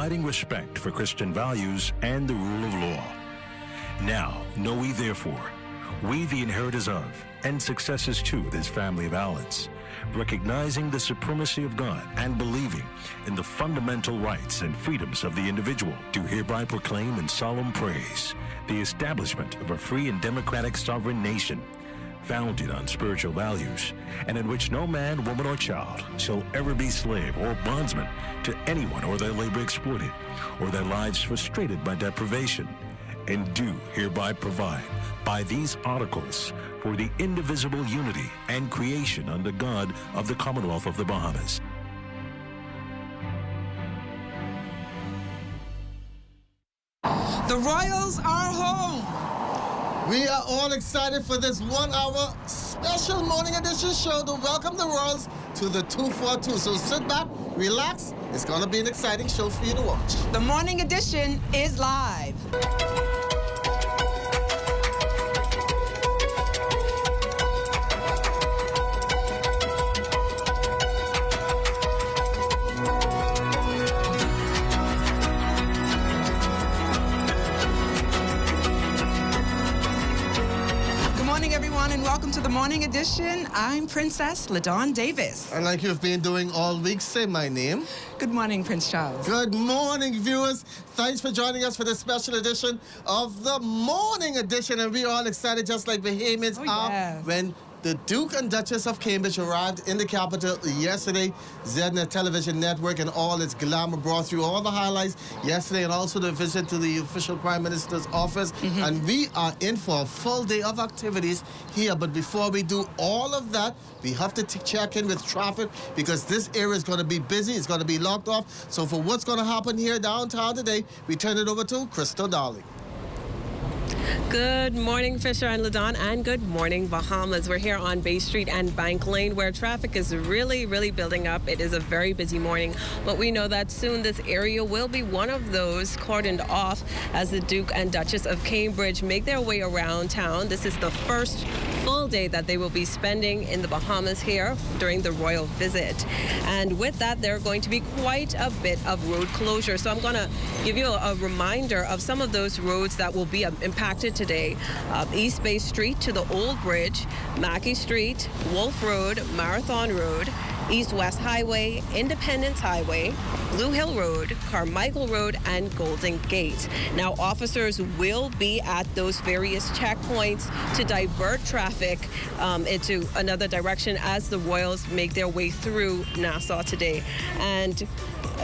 Abiding respect for Christian values and the rule of law. Now, know we therefore, we the inheritors of and successors to this family of Allens, recognizing the supremacy of God and believing in the fundamental rights and freedoms of the individual, do hereby proclaim in solemn praise the establishment of a free and democratic sovereign nation, founded on spiritual values, and in which no man, woman, or child shall ever be slave or bondsman to anyone or their labor exploited, or their lives frustrated by deprivation, and do hereby provide by these articles for the indivisible unity and creation under God of the Commonwealth of the Bahamas. The Royals are home. We are all excited for this 1 hour special morning edition show to welcome the Royals to the 242. So sit back, relax. It's going to be an exciting show for you to watch. The morning edition is live. And welcome to the morning edition. I'm Princess LaDawn Davis. And like you've been doing all week, say my name. Good morning, Prince Charles. Good morning, viewers. Thanks for joining us for this special edition of the morning edition. And we're all excited, just like Bahamians are, when the Duke and Duchess of Cambridge arrived in the capital yesterday. ZNet Television Network and all its glamour brought through all the highlights yesterday, and also the visit to the official Prime Minister's office. And we are in for a full day of activities here. But before we do all of that, we have to check in with traffic, because this area is going to be busy. It's going to be locked off. So for what's going to happen here downtown today, we turn it over to Crystal Darling. Good morning, Fisher and LaDawn, and good morning, Bahamas. We're here on Bay Street and Bank Lane, where traffic is really building up. It is a very busy morning, but we know that soon this area will be one of those cordoned off as the Duke and Duchess of Cambridge make their way around town. This is the first full day that they will be spending in the Bahamas here during the royal visit. And with that, there are going to be quite a bit of road closure. So I'm going to give you a reminder of some of those roads that will be impacted today. East Bay Street to the Old Bridge, Mackey Street, Wolf Road, Marathon Road, East-West Highway, Independence Highway, Blue Hill Road, Carmichael Road, and Golden Gate. Now, officers will be at those various checkpoints to divert traffic into another direction as the Royals make their way through Nassau today. And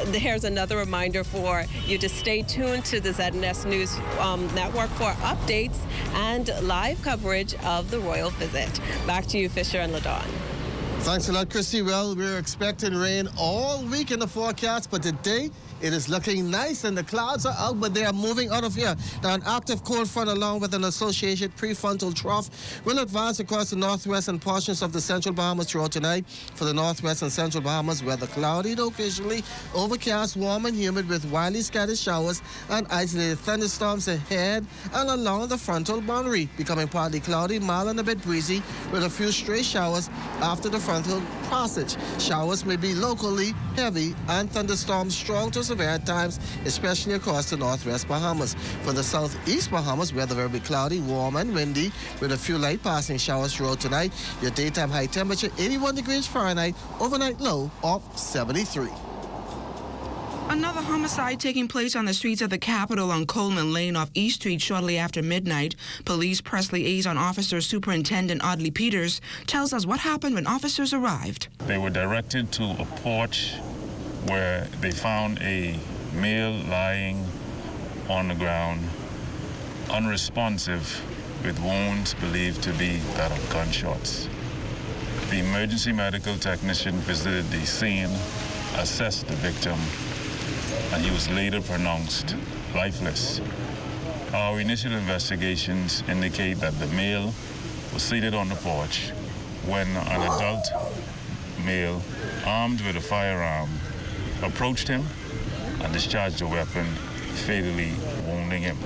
here's another reminder for you to stay tuned to the ZNS News Network for updates and live coverage of the royal visit. Back to you, Fisher and LaDawn. Thanks a lot, Christy. Well, we're expecting rain all week in the forecast, but today it is looking nice and the clouds are out, but they are moving out of here. Now, an active cold front along with an associated prefrontal trough will advance across the northwest and portions of the central Bahamas throughout tonight. For the northwest and central Bahamas, weather cloudy to occasionally overcast, warm and humid with widely scattered showers and isolated thunderstorms ahead and along the frontal boundary, becoming partly cloudy, mild and a bit breezy with a few stray showers after the frontal passage. Showers may be locally heavy and thunderstorms strong to severe at times, especially across the northwest Bahamas. For the southeast Bahamas, weather will be cloudy, warm and windy with a few light passing showers throughout tonight. Your daytime high temperature 81 degrees Fahrenheit, overnight low of 73. Another homicide taking place on the streets of the capital on Coleman Lane off East Street shortly after midnight. Police press liaison officer Superintendent Audley Peters tells us what happened when officers arrived. They were directed to a porch where they found a male lying on the ground, unresponsive, with wounds believed to be that of gunshots. The emergency medical technician visited the scene, assessed the victim, and he was later pronounced lifeless. Our initial investigations indicate that the male was seated on the porch when an adult male, armed with a firearm, approached him and discharged a weapon, fatally wounding him.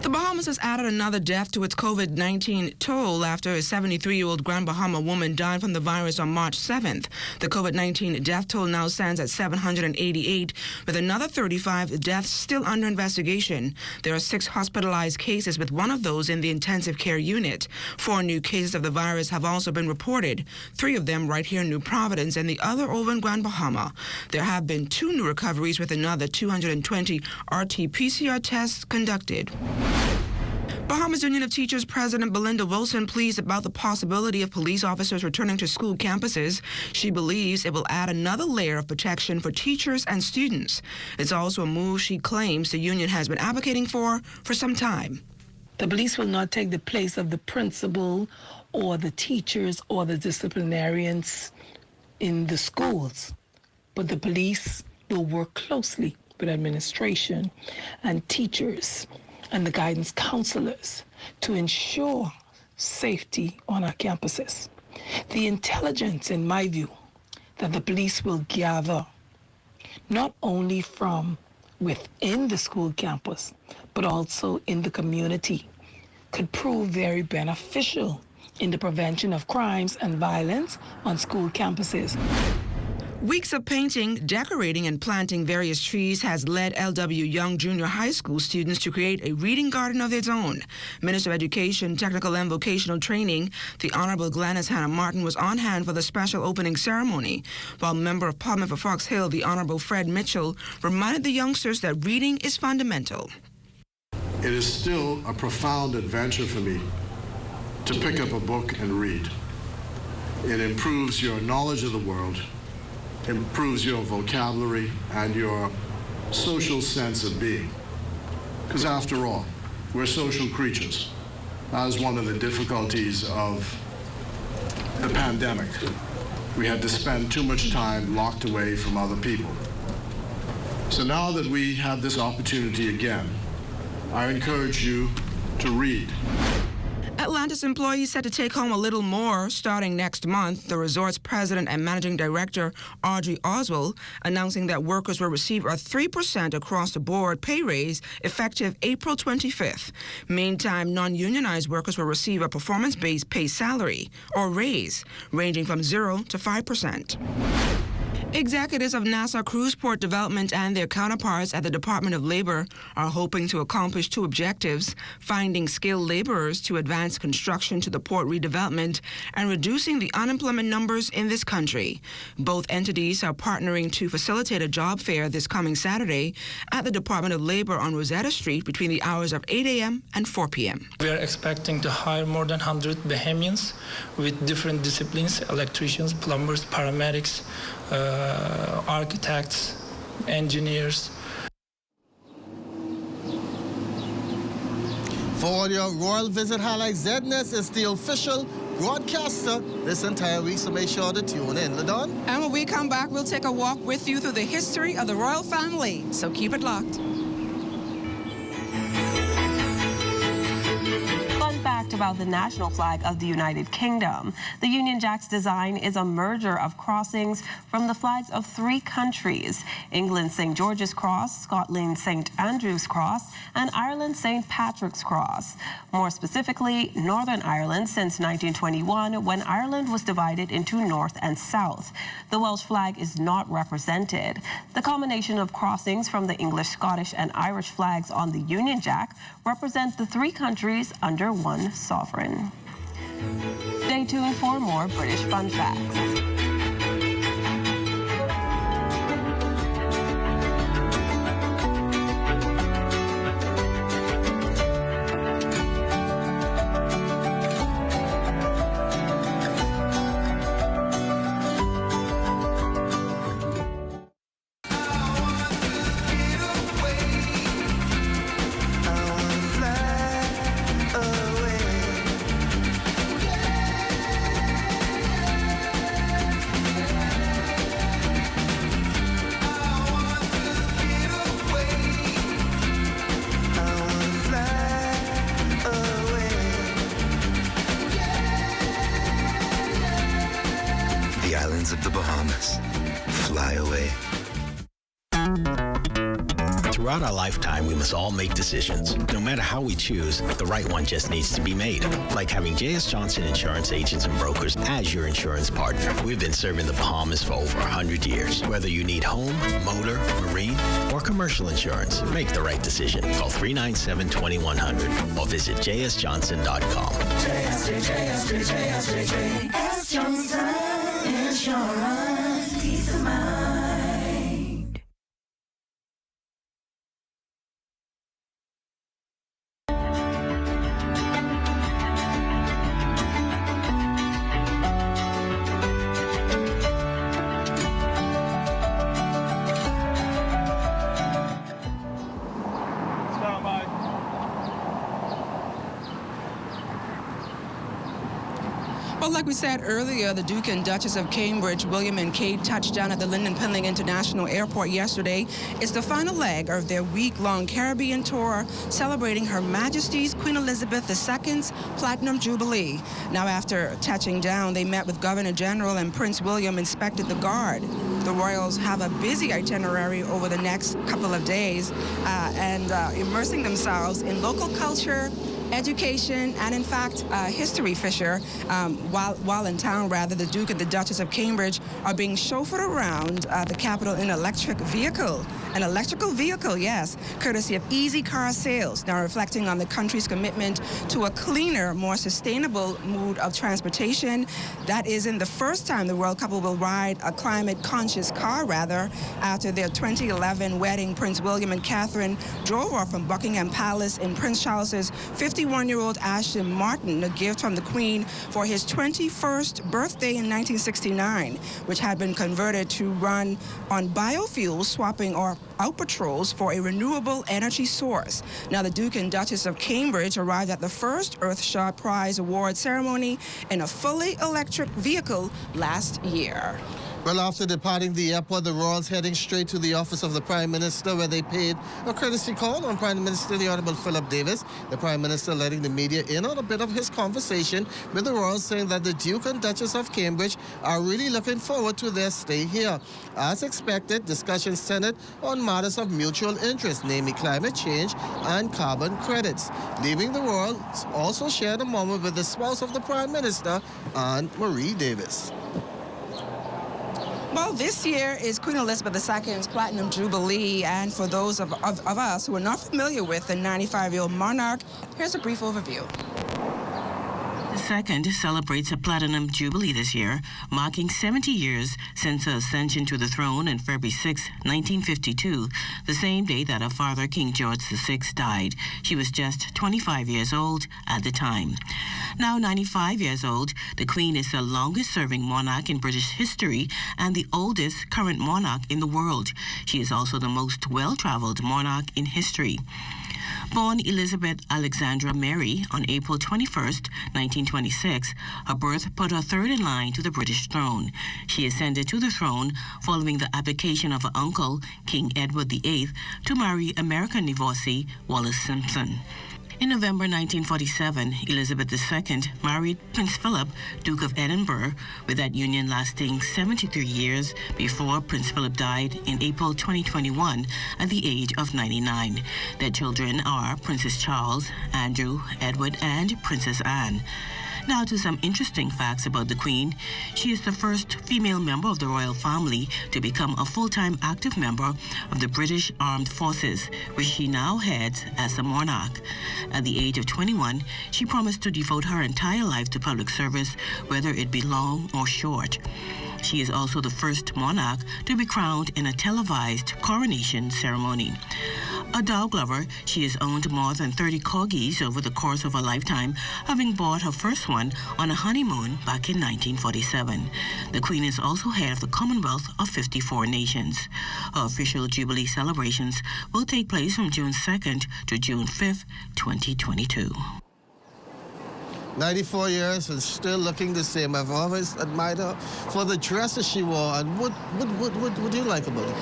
The Bahamas has added another death to its COVID-19 toll after a 73-year-old Grand Bahama woman died from the virus on March 7th. The COVID-19 death toll now stands at 788, with another 35 deaths still under investigation. There are 6 hospitalized cases, with one of those in the intensive care unit. 4 new cases of the virus have also been reported, 3 of them right here in New Providence and the other over in Grand Bahama. There have been 2 new recoveries, with another 220 RT-PCR tests conducted. Bahamas Union of Teachers President Belinda Wilson pleased about the possibility of police officers returning to school campuses. She believes it will add another layer of protection for teachers and students. It's also a move she claims the union has been advocating for some time. The police will not take the place of the principal or the teachers or the disciplinarians in the schools, but the police will work closely with administration and teachers and the guidance counselors to ensure safety on our campuses. The intelligence, in my view, that the police will gather not only from within the school campus, but also in the community, could prove very beneficial in the prevention of crimes and violence on school campuses. Weeks of painting, decorating, and planting various trees has led L.W. Young Junior High School students to create a reading garden of its own. Minister of Education, Technical and Vocational Training, the Honorable Gladys Hannah Martin, was on hand for the special opening ceremony, while Member of Parliament for Fox Hill, the Honorable Fred Mitchell, reminded the youngsters that reading is fundamental. It is still a profound adventure for me to pick up a book and read. It improves your knowledge of the world, improves your vocabulary and your social sense of being. Because after all, we're social creatures. That is one of the difficulties of the pandemic. We had to spend too much time locked away from other people. So now that we have this opportunity again, I encourage you to read. Atlantis employees set to take home a little more starting next month. The resort's president and managing director, Audrey Oswald, announcing that workers will receive a 3% across-the-board pay raise effective April 25th. Meantime, non-unionized workers will receive a performance-based pay salary or raise ranging from 0 to 5%. Executives of Nassau Cruise Port Development and their counterparts at the Department of Labor are hoping to accomplish 2 objectives: finding skilled laborers to advance construction to the port redevelopment and reducing the unemployment numbers in this country. Both entities are partnering to facilitate a job fair this coming Saturday at the Department of Labor on Rosetta Street between the hours of 8 a.m. and 4 p.m. We are expecting to hire more than 100 Bahamians with different disciplines: electricians, plumbers, paramedics, architects, engineers. For your Royal Visit highlights, ZNES is the official broadcaster this entire week, so make sure to tune in. LaDon? And when we come back, we'll take a walk with you through the history of the royal family, so keep it locked. Fun fact about the national flag of the United Kingdom. The Union Jack's design is a merger of crossings from the flags of 3 countries: England's St. George's Cross, Scotland's St. Andrew's Cross, and Ireland's St. Patrick's Cross. More specifically, Northern Ireland since 1921, when Ireland was divided into North and South. The Welsh flag is not represented. The combination of crossings from the English, Scottish, and Irish flags on the Union Jack represent the 3 countries under one sovereign. Stay tuned for more British fun facts. Of the Bahamas. Fly away. Throughout our lifetime, we must all make decisions. No matter how we choose, the right one just needs to be made. Like having J.S. Johnson Insurance Agents and Brokers as your insurance partner. We've been serving the Bahamas for over 100 years. Whether you need home, motor, marine, or commercial insurance, make the right decision. Call 397-2100 or visit jsjohnson.com. JS Johnson Insurance. Peace of mind. Well, like we said earlier, the Duke and Duchess of Cambridge, William and Kate, touched down at the Lynden Pindling International Airport yesterday. It's the final leg of their week-long Caribbean tour, celebrating Her Majesty's Queen Elizabeth II's Platinum Jubilee. Now, after touching down, they met with Governor General, and Prince William inspected the Guard. The royals have a busy itinerary over the next couple of days and immersing themselves in local culture, education, and in fact, history, Fisher. While in town, the Duke and the Duchess of Cambridge are being chauffeured around the capital in an electric vehicle. An electrical vehicle, yes, courtesy of Easy Car Sales, now reflecting on the country's commitment to a cleaner, more sustainable mode of transportation. That isn't the first time the royal couple will ride a climate-conscious car, after their 2011 wedding. Prince William and Catherine drove off from Buckingham Palace in Prince Charles's 51-year-old Aston Martin, a gift from the Queen for his 21st birthday in 1969, which had been converted to run on biofuels, swapping or out patrols for a renewable energy source. Now, the Duke and Duchess of Cambridge arrived at the first Earthshot Prize Award ceremony in a fully electric vehicle last year. Well, after departing the airport, the royals heading straight to the office of the Prime Minister, where they paid a courtesy call on Prime Minister the Honorable Philip Davis. The Prime Minister letting the media in on a bit of his conversation with the royals, saying that the Duke and Duchess of Cambridge are really looking forward to their stay here. As expected, discussions centered on matters of mutual interest, namely climate change and carbon credits. Leaving the royals also shared a moment with the spouse of the Prime Minister, Anne Marie Davis. Well, this year is Queen Elizabeth II's Platinum Jubilee, and for those of us who are not familiar with the 95-year-old monarch, here's a brief overview. The second celebrates a Platinum Jubilee this year, marking 70 years since her ascension to the throne on February 6, 1952, the same day that her father, King George VI, died. She was just 25 years old at the time. Now 95 years old, the Queen is the longest-serving monarch in British history and the oldest current monarch in the world. She is also the most well-traveled monarch in history. Born Elizabeth Alexandra Mary on April 21, 1926, her birth put her third in line to the British throne. She ascended to the throne following the abdication of her uncle, King Edward VIII, to marry American divorcee Wallis Simpson. In November 1947, Elizabeth II married Prince Philip, Duke of Edinburgh, with that union lasting 73 years before Prince Philip died in April 2021 at the age of 99. Their children are Princess Charles, Andrew, Edward, and Princess Anne. Now to some interesting facts about the Queen. She is the first female member of the royal family to become a full-time active member of the British Armed Forces, which she now heads as a monarch. At the age of 21, she promised to devote her entire life to public service, whether it be long or short. She is also the first monarch to be crowned in a televised coronation ceremony. A dog lover, she has owned more than 30 corgis over the course of her lifetime, having bought her first one on a honeymoon back in 1947. The Queen is also head of the Commonwealth of 54 nations. Her official Jubilee celebrations will take place from June 2nd to June 5th, 2022. 94 years and still looking the same. I've always admired her for the dresses she wore. And what do you like about her?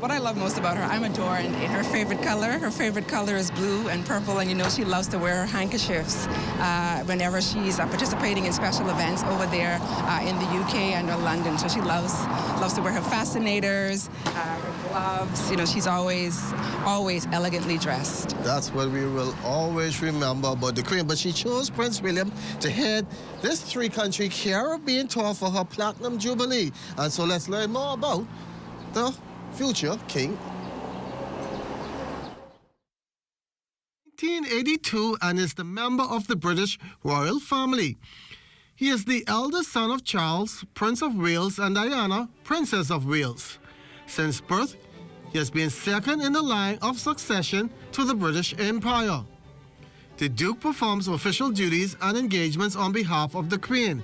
What I love most about her, I'm adored in her favorite color. Her favorite color is blue and purple, and you know she loves to wear handkerchiefs whenever she's participating in special events over there in the UK and London. So she loves to wear her fascinators, her gloves. You know, she's always elegantly dressed. That's what we will always remember about the Queen. But she chose Prince William to head this three-country Caribbean tour for her Platinum Jubilee. And so let's learn more about the future king. 1982 and is the member of the British royal family. He is the eldest son of Charles, Prince of Wales, and Diana, Princess of Wales. Since birth, he has been second in the line of succession to the British Empire. The Duke performs official duties and engagements on behalf of the Queen.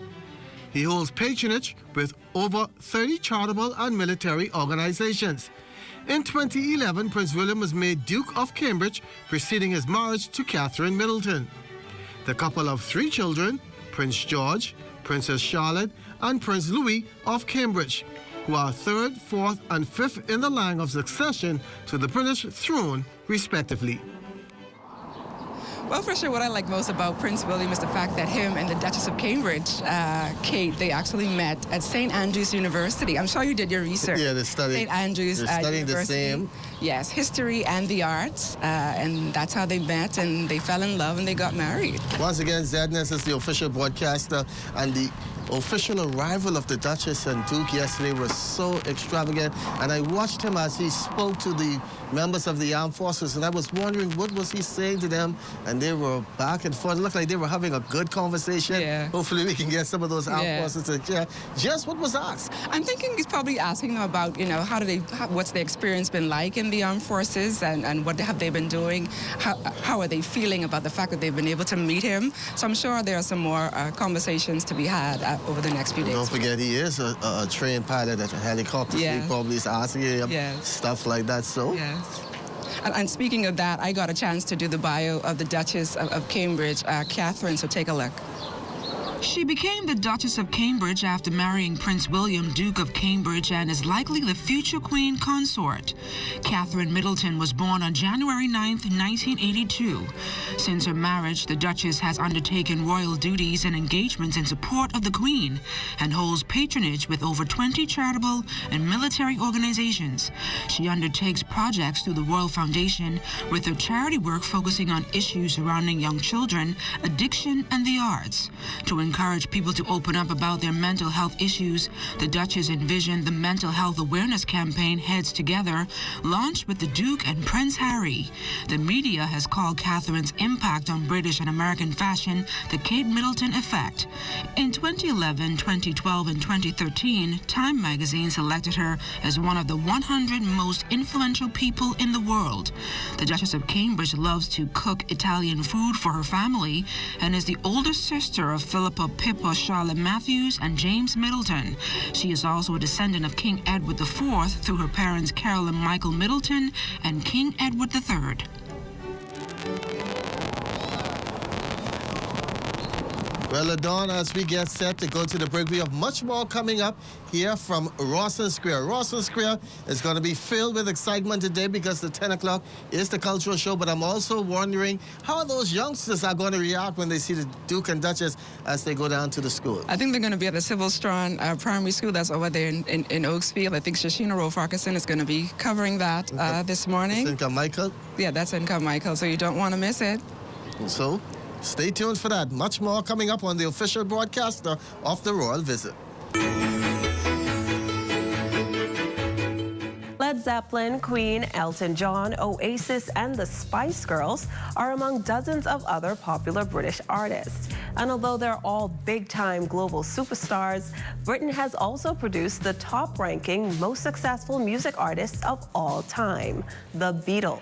He holds patronage with over 30 charitable and military organizations. In 2011, Prince William was made Duke of Cambridge, preceding his marriage to Catherine Middleton. The couple have 3 children, Prince George, Princess Charlotte, and Prince Louis of Cambridge, who are 3rd, 4th, and 5th in the line of succession to the British throne, respectively. Well, for sure, what I like most about Prince William is the fact that him and the Duchess of Cambridge, Kate, they actually met at St. Andrews University. I'm sure you did your research. Yeah, they studied. St. Andrews They're studying University. the same. Yes, history and the arts, and that's how they met, and they fell in love, and they got married. Once again, ZNS is the official broadcaster, and the official arrival of the Duchess and Duke yesterday was so extravagant, and I watched him as he spoke to the members of the armed forces, and I was wondering what was he saying to them, and they were back and forth. It looked like they were having a good conversation. Yeah. Hopefully we can get some of those armed forces to share just what was asked. I'm thinking he's probably asking them about, you know, what's their experience been like in the armed forces, and what have they been doing, how are they feeling about the fact that they've been able to meet him. So I'm sure there are some more conversations to be had over the next few days. Don't forget, he is a trained pilot at a helicopter, so he probably is asking him stuff like that. So. Yes. And speaking of that, I got a chance to do the bio of the Duchess of Cambridge, Catherine, so take a look. She became the Duchess of Cambridge after marrying Prince William, Duke of Cambridge, and is likely the future Queen Consort. Catherine Middleton was born on January 9th, 1982. Since her marriage, the Duchess has undertaken royal duties and engagements in support of the Queen and holds patronage with over 20 charitable and military organizations. She undertakes projects through the Royal Foundation, with her charity work focusing on issues surrounding young children, addiction, and the arts. To encourage people to open up about their mental health issues, the Duchess envisioned the Mental Health Awareness Campaign Heads Together, launched with the Duke and Prince Harry. The media has called Catherine's impact on British and American fashion the Kate Middleton effect. In 2011, 2012, and 2013, Time magazine selected her as one of the 100 most influential people in the world. The Duchess of Cambridge loves to cook Italian food for her family and is the older sister of Philippa Pippa Charlotte Matthews and James Middleton. She is also a descendant of King Edward IV through her parents Carol and Michael Middleton and King Edward III. Well, Adon, as we get set to go to the break, we have much more coming up here from Rawson Square. Rawson Square is going to be filled with excitement today because the 10 o'clock is the cultural show, but I'm also wondering how those youngsters are going to react when they see the Duke and Duchess as they go down to the school. I think they're going to be at the Civil Strong Primary School that's over there in Oaksfield. I think Shashina Rowe-Farquharson is going to be covering that this morning. That's in Carmichael? Yeah, that's in Carmichael, so you don't want to miss it. So, stay tuned for that. Much more coming up on the official broadcaster of the Royal Visit. Led Zeppelin, Queen, Elton John, Oasis, and the Spice Girls are among dozens of other popular British artists. And although they're all big-time global superstars, Britain has also produced the top-ranking, most successful music artists of all time, the Beatles.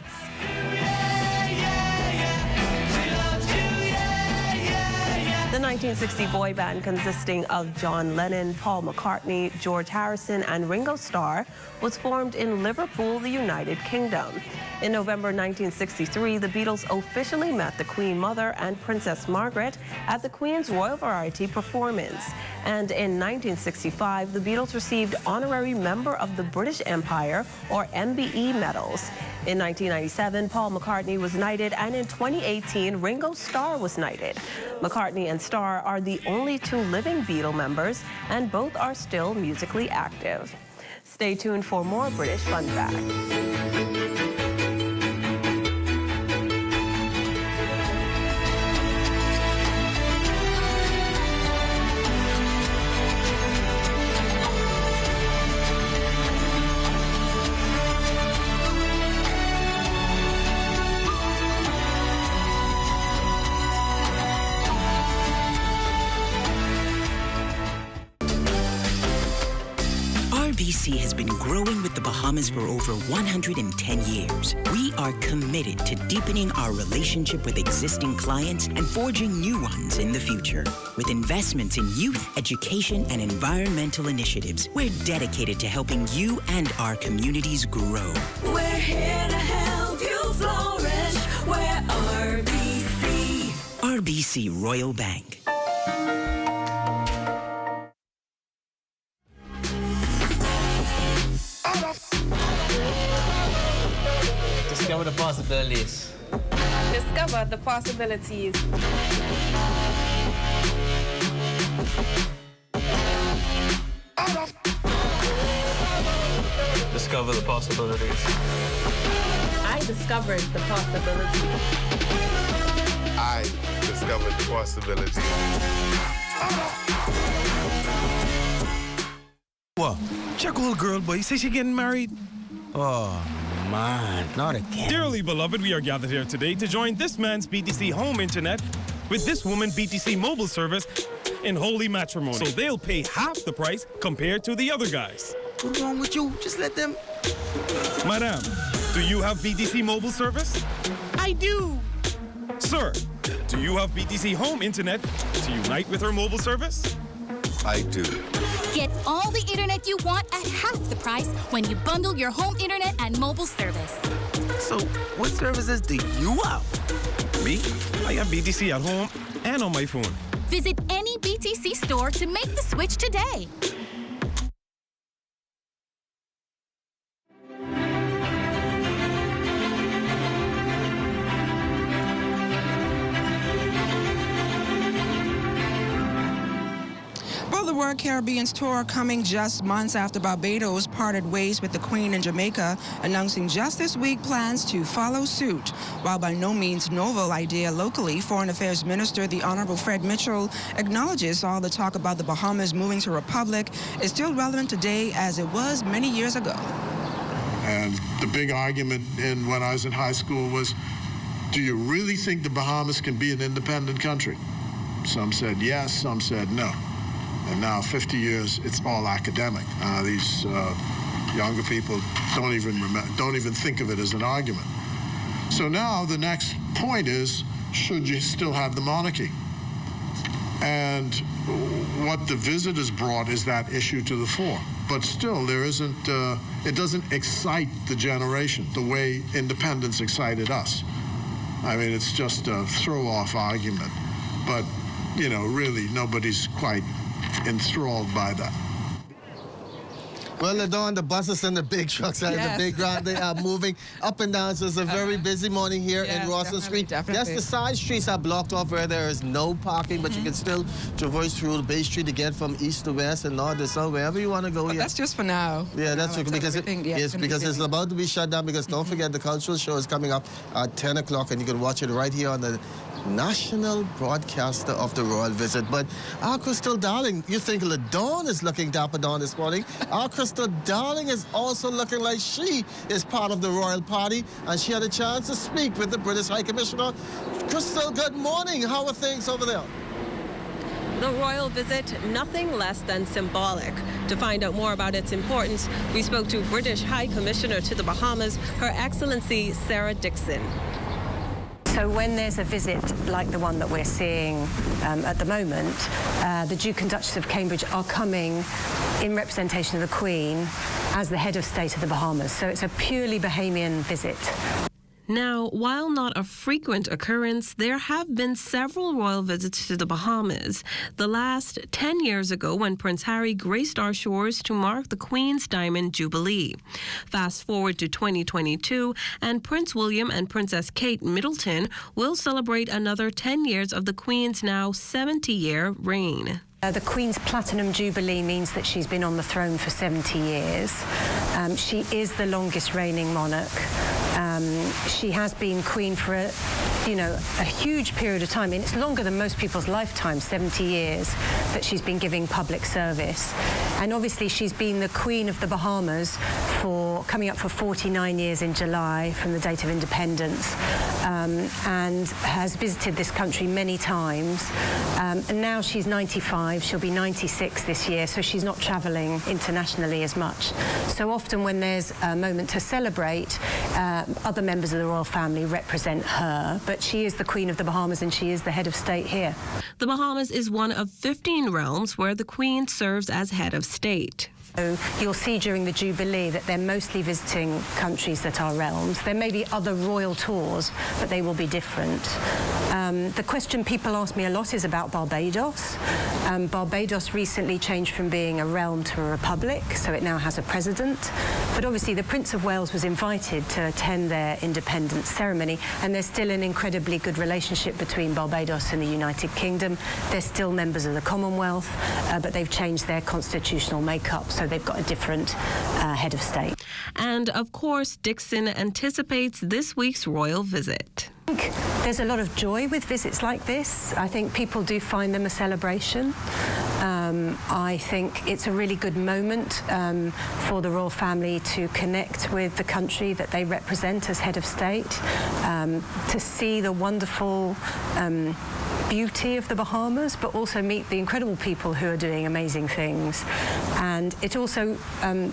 The The 1960 boy band consisting of John Lennon, Paul McCartney, George Harrison, and Ringo Starr was formed in Liverpool, the United Kingdom. In November 1963, the Beatles officially met the Queen Mother and Princess Margaret at the Queen's Royal Variety performance. And in 1965, the Beatles received Honorary Member of the British Empire, or MBE medals. In 1997, Paul McCartney was knighted, and in 2018, Ringo Starr was knighted. McCartney and Starr are the only two living Beatle members, and both are still musically active. Stay tuned for more British fun facts. RBC has been growing with the Bahamas for over 110 years. We are committed to deepening our relationship with existing clients and forging new ones in the future. With investments in youth, education, and environmental initiatives, we're dedicated to helping you and our communities grow. We're here to help you flourish. We're RBC. RBC Royal Bank. Discover the possibilities. Discover the possibilities. Discover the possibilities. I discovered the possibilities. I discovered the possibilities. What? Check old girl, boy. You say she getting married? Oh, man, not again. Dearly beloved, we are gathered here today to join this man's BTC home internet with this woman BTC mobile service in holy matrimony. So they'll pay half the price compared to the other guys. What's wrong with you? Just let them... Madam, do you have BTC mobile service? I do. Sir, do you have BTC home internet to unite with her mobile service? I do. Get all the internet you want at half the price when you bundle your home internet and mobile service. So, what services do you have? Me? I have BTC at home and on my phone. Visit any BTC store to make the switch today. Well, the World Caribbean's tour coming just months after Barbados parted ways with the Queen in Jamaica, announcing just this week plans to follow suit. While by no means novel idea locally, Foreign Affairs Minister the Honorable Fred Mitchell acknowledges all the talk about the Bahamas moving to a republic is still relevant today as it was many years ago. And the big argument when I was in high school was, do you really think the Bahamas can be an independent country? Some said yes, some said no. And now, 50 years, it's all academic. These younger people don't even think of it as an argument. So now the next point is, should you still have the monarchy? And what the visit has brought is that issue to the fore. But still, there isn't. It doesn't excite the generation the way independence excited us. I mean, it's just a throw-off argument. But you know, really, nobody's quite enthralled by that. Well, Ladon, the buses and the big trucks are in the big ground. They are moving up and down. So it's a very busy morning here in Rawson Street. Yes, the side streets are blocked off where there is no parking, but you can still traverse through the Bay Street to get from east to west and north to south, wherever you want to go. But that's just for now. Yeah, that's true, because it's about to be shut down. Because don't forget, the cultural show is coming up at 10 o'clock, and you can watch it right here on the national broadcaster of the royal visit. But our Crystal Darling, you think LaDawn is looking dapper down this morning. Our Crystal Darling is also looking like she is part of the royal party, and she had a chance to speak with the British High Commissioner. Crystal, good morning. How are things over there? The royal visit, nothing less than symbolic. To find out more about its importance, we spoke to British High Commissioner to the Bahamas, Her Excellency Sarah Dixon. So when there's a visit like the one that we're seeing at the moment, the Duke and Duchess of Cambridge are coming in representation of the Queen as the head of state of the Bahamas. So it's a purely Bahamian visit. Now, while not a frequent occurrence, there have been several royal visits to the Bahamas. The last 10 years ago when Prince Harry graced our shores to mark the Queen's Diamond Jubilee. Fast forward to 2022, and Prince William and Princess Kate Middleton will celebrate another 10 years of the Queen's now 70-year reign. The Queen's Platinum Jubilee means that she's been on the throne for 70 years. She is the longest reigning monarch. She has been Queen for a huge period of time. I mean, it's longer than most people's lifetime, 70 years, that she's been giving public service. And obviously she's been the Queen of the Bahamas for coming up for 49 years in July from the date of independence, and has visited this country many times. And now she's 95, she'll be 96 this year, so she's not travelling internationally as much. So often when there's a moment to celebrate, other members of the royal family represent her, but she is the Queen of the Bahamas and she is the head of state here. The Bahamas is one of 15 realms where the Queen serves as head of state. So you'll see during the Jubilee that they're mostly visiting countries that are realms. There may be other royal tours, but they will be different. The question people ask me a lot is about Barbados. Barbados recently changed from being a realm to a republic, so it now has a president. But obviously the Prince of Wales was invited to attend their independence ceremony, and there's still an incredibly good relationship between Barbados and the United Kingdom. They're still members of the Commonwealth, but they've changed their constitutional makeup, so they've got a different head of state. And of course, Dixon anticipates this week's royal visit. I think there's a lot of joy with visits like this. I think people do find them a celebration. I think it's a really good moment for the royal family to connect with the country that they represent as head of state, to see the wonderful beauty of the Bahamas, but also meet the incredible people who are doing amazing things. And it also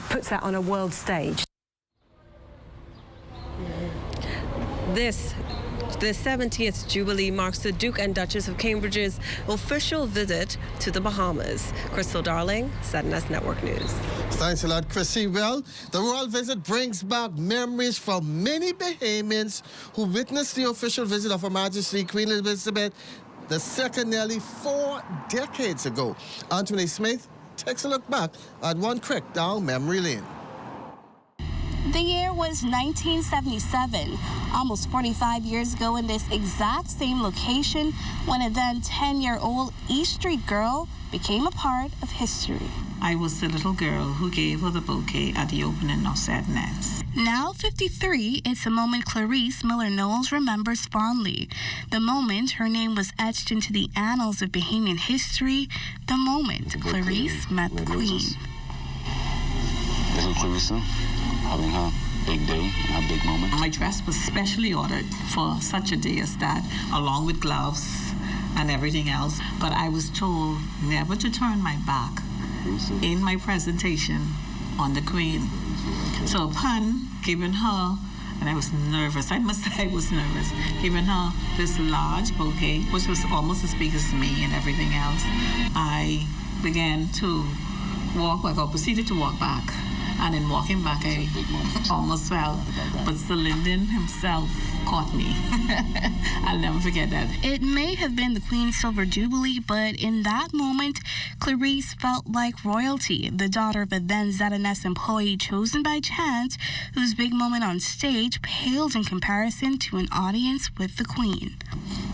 puts that on a world stage. The 70th Jubilee marks the Duke and Duchess of Cambridge's official visit to the Bahamas. Crystal Darling, ZNS Network News. Thanks a lot, Chrissy. Well, the royal visit brings back memories from many Bahamians who witnessed the official visit of Her Majesty Queen Elizabeth II nearly 4 decades ago. Anthony Smith takes a look back at one trip down memory lane. The year was 1977, almost 45 years ago in this exact same location when a then 10-year-old East Street girl became a part of history. I was the little girl who gave her the bouquet at the opening of ZNS. Now 53, it's a moment Clarice Miller-Knowles remembers fondly. The moment her name was etched into the annals of Bahamian history, the moment Clarice met the Queen. Little Clarissa, having her big day, her big moment. My dress was specially ordered for such a day as that, along with gloves and everything else. But I was told never to turn my back in my presentation on the Queen. So upon giving her, and I was nervous, I must say I was nervous, giving her this large bouquet, which was almost as big as me and everything else, I began to walk back, or proceeded to walk back. And in walking back, I almost fell. But Sir Lyndon himself caught me. I'll never forget that. It may have been the Queen's Silver Jubilee, but in that moment, Clarice felt like royalty, the daughter of a then ZNS employee chosen by chance, whose big moment on stage paled in comparison to an audience with the Queen.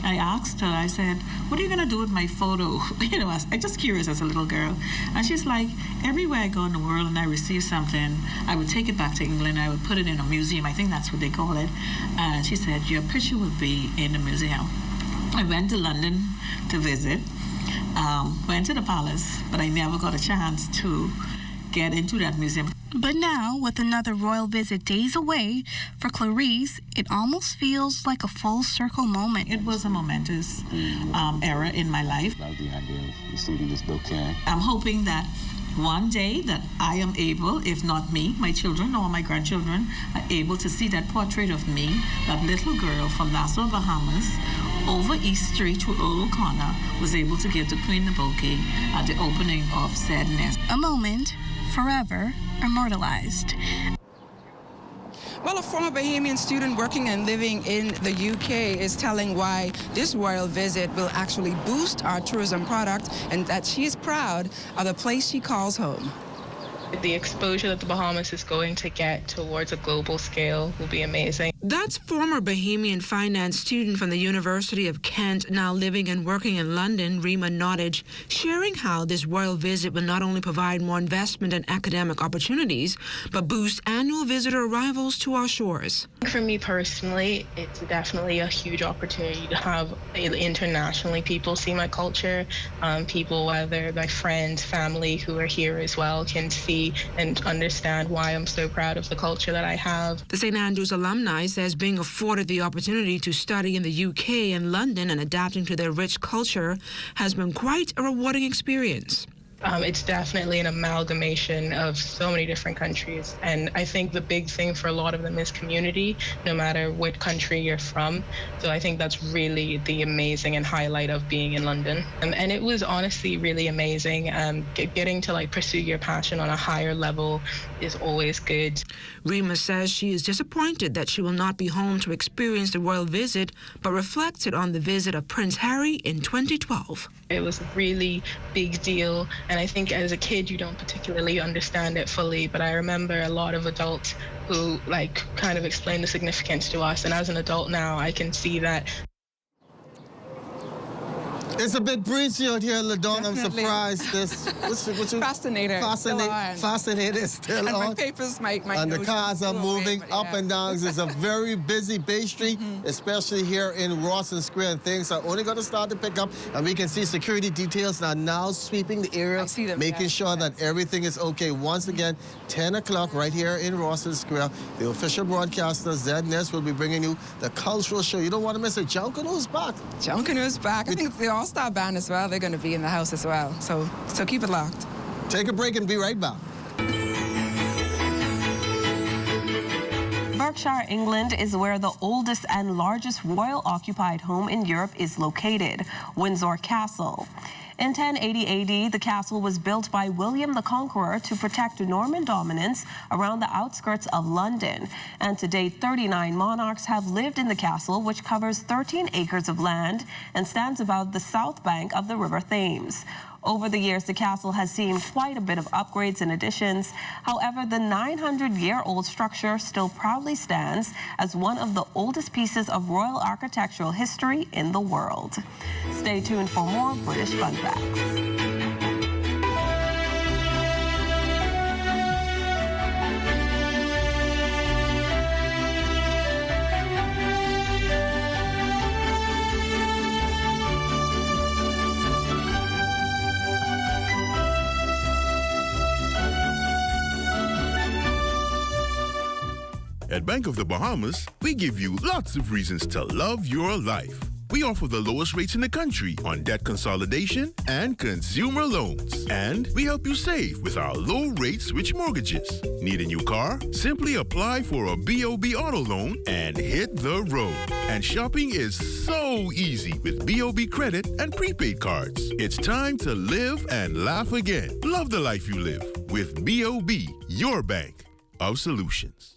I asked her, I said, what are you going to do with my photo? You know, I'm just curious as a little girl. And she's like, everywhere I go in the world and I receive something, I would take it back to England, I would put it in a museum, I think that's what they call it. And she said, your picture would be in the museum. I went to London to visit, went to the palace, but I never got a chance to get into that museum. But now, with another royal visit days away, for Clarice, it almost feels like a full circle moment. It was a momentous era in my life. About the idea of receiving this bouquet. I'm hoping that one day that I am able, if not me, my children or my grandchildren are able to see that portrait of me, that little girl from Nassau, Bahamas, over East Street to Earl O'Connor, was able to give to Queen Naboke at the opening of said nest. A moment forever immortalized. Well, a former Bahamian student working and living in the UK is telling why this royal visit will actually boost our tourism product and that she is proud of the place she calls home. The exposure that the Bahamas is going to get towards a global scale will be amazing. That's former Bahamian finance student from the University of Kent, now living and working in London, Rima Nottage, sharing how this royal visit will not only provide more investment and academic opportunities, but boost annual visitor arrivals to our shores. For me personally, it's definitely a huge opportunity to have internationally people see my culture. People, whether my friends, family who are here as well, can see and understand why I'm so proud of the culture that I have. The St. Andrews alumni says being afforded the opportunity to study in the UK and London and adapting to their rich culture has been quite a rewarding experience. It's definitely an amalgamation of so many different countries. And I think the big thing for a lot of them is community, no matter what country you're from. So I think that's really the amazing and highlight of being in London. And it was honestly really amazing. Getting to pursue your passion on a higher level is always good. Rima says she is disappointed that she will not be home to experience the royal visit, but reflected on the visit of Prince Harry in 2012. It was a really big deal. And I think as a kid, you don't particularly understand it fully. But I remember a lot of adults who kind of explained the significance to us. And as an adult now, I can see that. It's a bit breezy out here, Ladon. I'm surprised. Fascinated is still and on. my papers, my and the cars are moving up and down. It's a very busy Bay Street, especially here in Rawson Square. And things are only going to start to pick up. And we can see security details are now sweeping the area, making sure that everything is okay. Once again, 10 o'clock right here in Rawson Square. The official broadcaster, ZNS, will be bringing you the cultural show. You don't want to miss it. Junkanoo's back. Junkanoo's back. I think the All-Star Band as well. They're going to be in the house as well. So keep it locked. Take a break and be right back. Berkshire, England is where the oldest and largest royal occupied home in Europe is located, Windsor Castle. In 1080 AD, the castle was built by William the Conqueror to protect Norman dominance around the outskirts of London. And to date, 39 monarchs have lived in the castle, which covers 13 acres of land and stands above the south bank of the River Thames. Over the years, the castle has seen quite a bit of upgrades and additions. However, the 900-year-old structure still proudly stands as one of the oldest pieces of royal architectural history in the world. Stay tuned for more British Fun Facts. At Bank of the Bahamas, we give you lots of reasons to love your life. We offer the lowest rates in the country on debt consolidation and consumer loans. And we help you save with our low-rate switch mortgages. Need a new car? Simply apply for a BOB auto loan and hit the road. And shopping is so easy with BOB credit and prepaid cards. It's time to live and laugh again. Love the life you live with BOB, your bank of solutions.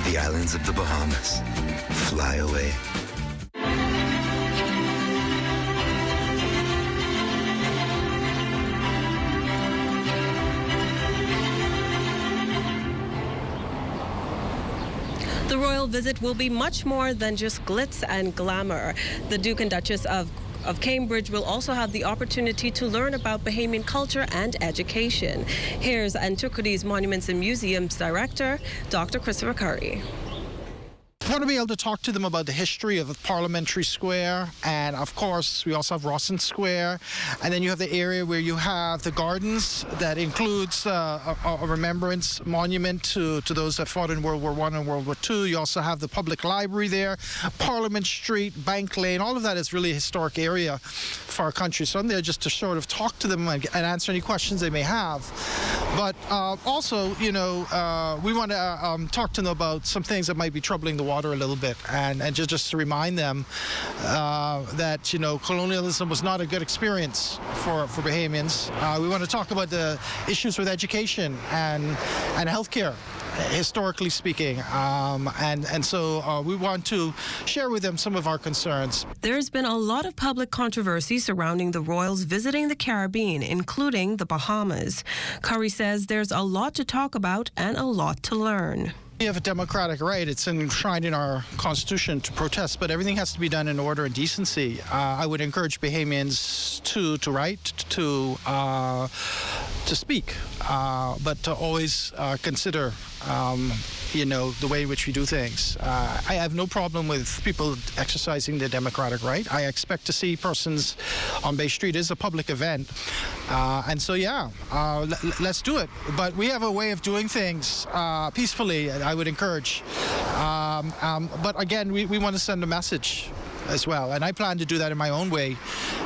The islands of the Bahamas. Fly away. The royal visit will be much more than just glitz and glamour. The Duke and Duchess of of Cambridge will also have the opportunity to learn about Bahamian culture and education. Here's Antiquities, Monuments and Museums Director, Dr. Christopher Curry. I want to be able to talk to them about the history of Parliamentary Square, and of course we also have Rawson Square, and then you have the area where you have the gardens that includes a remembrance monument to those that fought in World War I and World War II. You also have the public library there, Parliament Street, Bank Lane. All of that is really a historic area for our country, so I'm there just to sort of talk to them and answer any questions they may have. But also, you know, we want to talk to them about some things that might be troubling the water a little bit, and just to remind them that, you know, colonialism was not a good experience for Bahamians. We want to talk about the issues with education and healthcare, historically speaking, and so we want to share with them some of our concerns. There's been a lot of public controversy surrounding the royals visiting the Caribbean, including the Bahamas. Curry says there's a lot to talk about and a lot to learn. We have a democratic right. It's enshrined in our Constitution to protest, but everything has to be done in order and decency. I would encourage Bahamians to write, to speak, but to always consider, you know, the way in which we do things. I have no problem with people exercising their democratic right. I expect to see persons on Bay Street. It is a public event, and so yeah, let's do it. But we have a way of doing things peacefully. I would encourage. But again, we want to send a message as well, and I plan to do that in my own way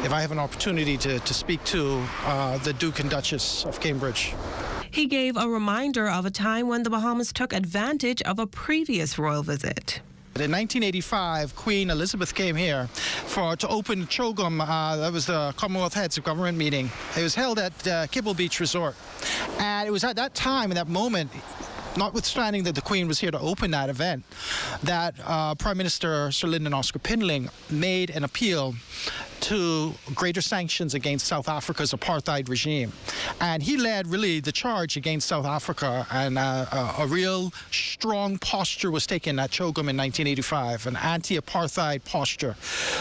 if I have an opportunity to speak to the Duke and Duchess of Cambridge. He gave a reminder of a time when the Bahamas took advantage of a previous royal visit. In 1985, Queen Elizabeth came here to open CHOGM. That was the Commonwealth Heads of Government meeting. It was held at Kibble Beach Resort, and it was at that time, in that moment, notwithstanding that the Queen was here to open that event, that Prime Minister Sir Lyndon Oscar Pindling made an appeal to greater sanctions against South Africa's apartheid regime. And he led really the charge against South Africa, and a real strong posture was taken at CHOGM in 1985, an anti-apartheid posture.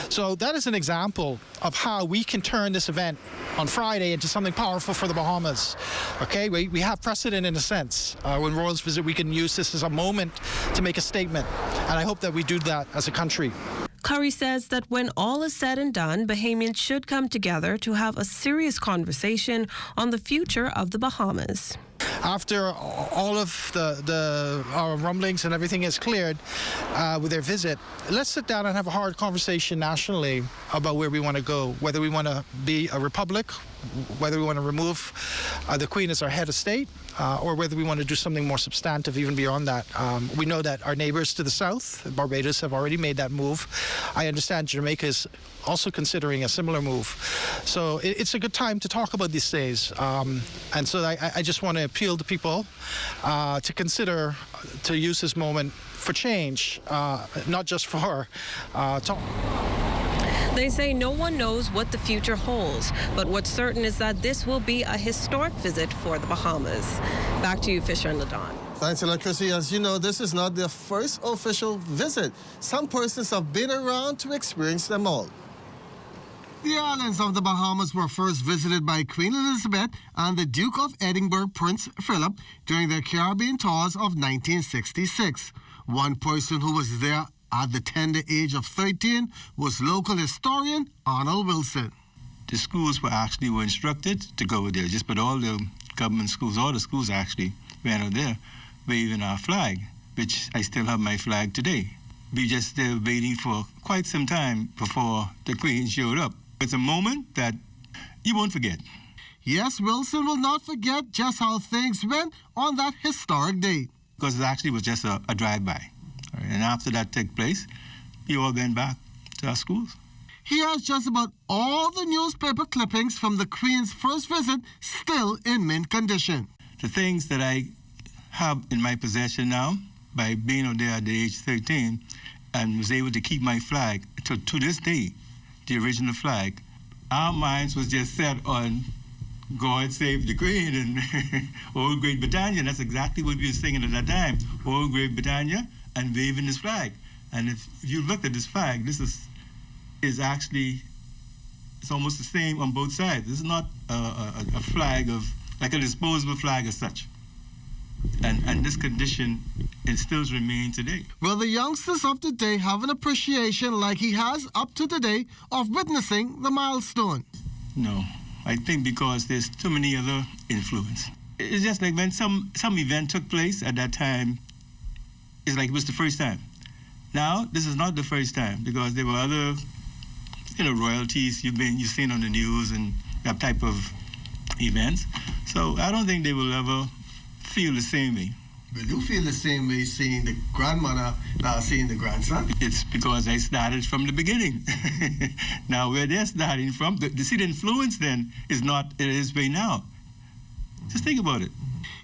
So that is an example of how we can turn this event on Friday into something powerful for the Bahamas. Okay, we have precedent in a sense. When royals visit, we can use this as a moment to make a statement, and I hope that we do that as a country. Curry says that when all is said and done, Bahamians should come together to have a serious conversation on the future of the Bahamas. After all of our rumblings and everything is cleared with their visit, let's sit down and have a hard conversation nationally about where we want to go, whether we want to be a republic, whether we want to remove the Queen as our head of state, or whether we want to do something more substantive even beyond that. We know that our neighbors to the south, Barbados, have already made that move. I understand Jamaica is also considering a similar move. So it's a good time to talk about these days. And so I just want to appeal to people to consider, to use this moment for change, not just for talk. They say no one knows what the future holds, but what's certain is that this will be a historic visit for the Bahamas. Back to you, Fisher and LaDon. Thanks a lot, Chrissy. As you know, this is not their first official visit. Some persons have been around to experience them all. The islands of the Bahamas were first visited by Queen Elizabeth and the Duke of Edinburgh, Prince Philip, during their Caribbean tours of 1966. One person who was there at the tender age of 13 was local historian Arnold Wilson. The schools were instructed to go there, just but all the government schools, all the schools actually went out there waving our flag, which I still have my flag today. We just waiting for quite some time before the Queen showed up. It's a moment that you won't forget. Yes, Wilson will not forget just how things went on that historic day. Because it actually was just a drive-by. And after that took place, we all went back to our schools. He has just about all the newspaper clippings from the Queen's first visit still in mint condition. The things that I have in my possession now, by being out there at the age 13, and was able to keep my flag to this day, the original flag. Our minds was just set on God Save the Queen and Old Great Britannia. That's exactly what we were singing at that time, Old Great Britannia, and waving this flag. And if you look at this flag, this is actually It's almost the same on both sides. This is not a flag of, like a disposable flag as such. And this condition, it still remains today. Well, the youngsters of today have an appreciation like he has up to today of witnessing the milestone. No, I think because there's too many other influence. It's just like when some event took place at that time, it's like it was the first time. Now, this is not the first time because there were other, royalties you've seen on the news and that type of events. So I don't think they will ever feel the same way. Will you feel the same way seeing the grandmother now seeing the grandson? It's because I started from the beginning. Now, where they're starting from, the influence then is not it is right now. Just think about it.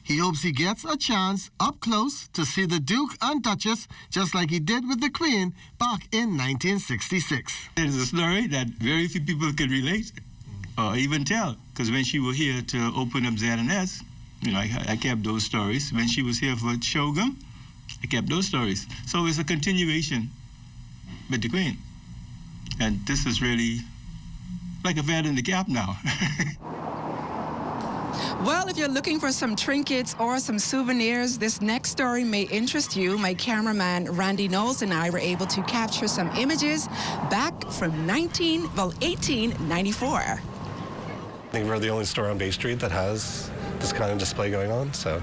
He hopes he gets a chance up close to see the Duke and Duchess just like he did with the Queen back in 1966. There's a story that very few people could relate or even tell, because when she was here to open up ZNS, I kept those stories. When she was here for Shogun, I kept those stories. So it's a continuation with the Queen. And this is really like a feather in the cap now. Well, if you're looking for some trinkets or some souvenirs, this next story may interest you. My cameraman, Randy Knowles, and I were able to capture some images back from 1894. I think we're the only store on Bay Street that has this kind of display going on, so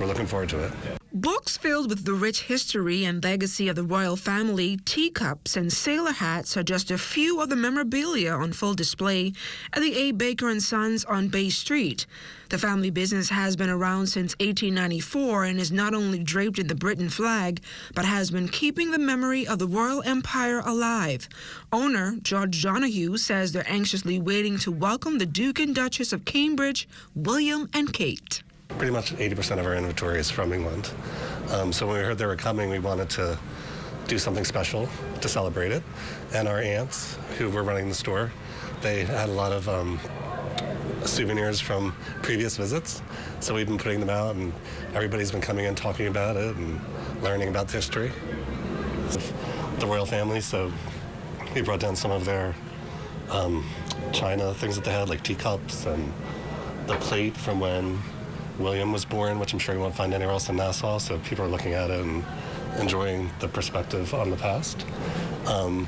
we're looking forward to it. Books filled with the rich history and legacy of the royal family, teacups, and sailor hats are just a few of the memorabilia on full display at the A. Baker & Sons on Bay Street. The family business has been around since 1894 and is not only draped in the Britain flag, but has been keeping the memory of the royal empire alive. Owner George Donahue says they're anxiously waiting to welcome the Duke and Duchess of Cambridge, William and Kate. Pretty much 80% of our inventory is from England. So when we heard they were coming, we wanted to do something special to celebrate it. And our aunts, who were running the store, they had a lot of souvenirs from previous visits. So we've been putting them out, and everybody's been coming in talking about it and learning about the history of the royal family. So we brought down some of their china things that they had, like teacups and the plate from when William was born, which I'm sure you won't find anywhere else in Nassau, so people are looking at it and enjoying the perspective on the past. And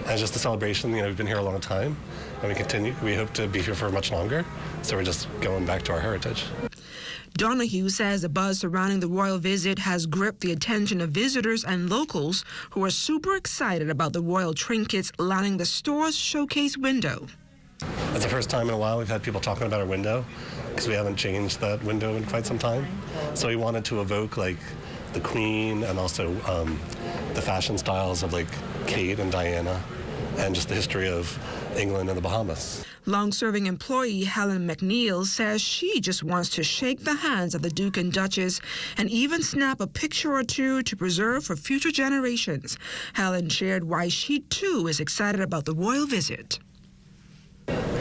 just a celebration, we've been here a long time, and we hope to be here for much longer, so we're just going back to our heritage. Donahue says the buzz surrounding the royal visit has gripped the attention of visitors and locals who are super excited about the royal trinkets lining the store's showcase window. It's the first time in a while we've had people talking about our window, because we haven't changed that window in quite some time. So we wanted to evoke the Queen and also the fashion styles of Kate and Diana and just the history of England and the Bahamas. Long-serving employee Helen McNeil says she just wants to shake the hands of the Duke and Duchess and even snap a picture or two to preserve for future generations. Helen shared why she too is excited about the royal visit.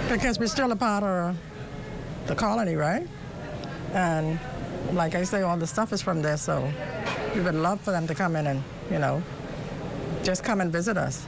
Because we're still a part of the colony, right? And like I say, all the stuff is from there, so we would love for them to come in and, just come and visit us.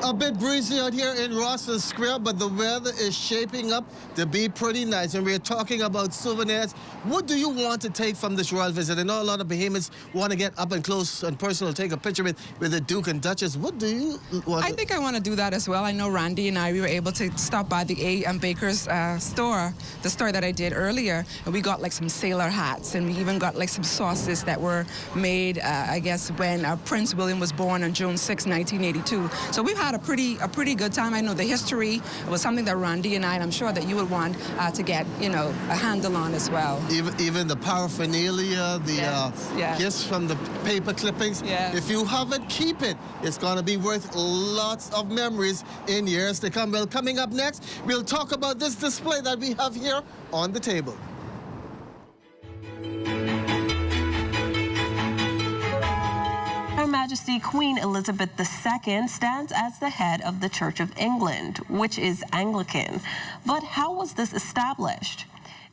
A bit breezy out here in Rawson Square, but the weather is shaping up to be pretty nice. And we're talking about souvenirs. What do you want to take from this royal visit? I know a lot of Bahamians want to get up and close and personal, take a picture with the Duke and Duchess. What do you want? I think I want to do that as well. I know Randy and we were able to stop by the A. Baker's store, the store that I did earlier, and we got some sailor hats, and we even got some sauces that were made, I guess, when Prince William was born on June 6, 1982. So we've had a pretty good time. I know the history was something that Randy and I'm sure that you would want to get, a handle on as well. Even the paraphernalia, the gifts from the paper clippings. Yes. If you have it, keep it. It's going to be worth lots of memories in years to come. Well, coming up next, we'll talk about this display that we have here on the table. Her Majesty Queen Elizabeth II stands as the head of the Church of England, which is Anglican. But how was this established?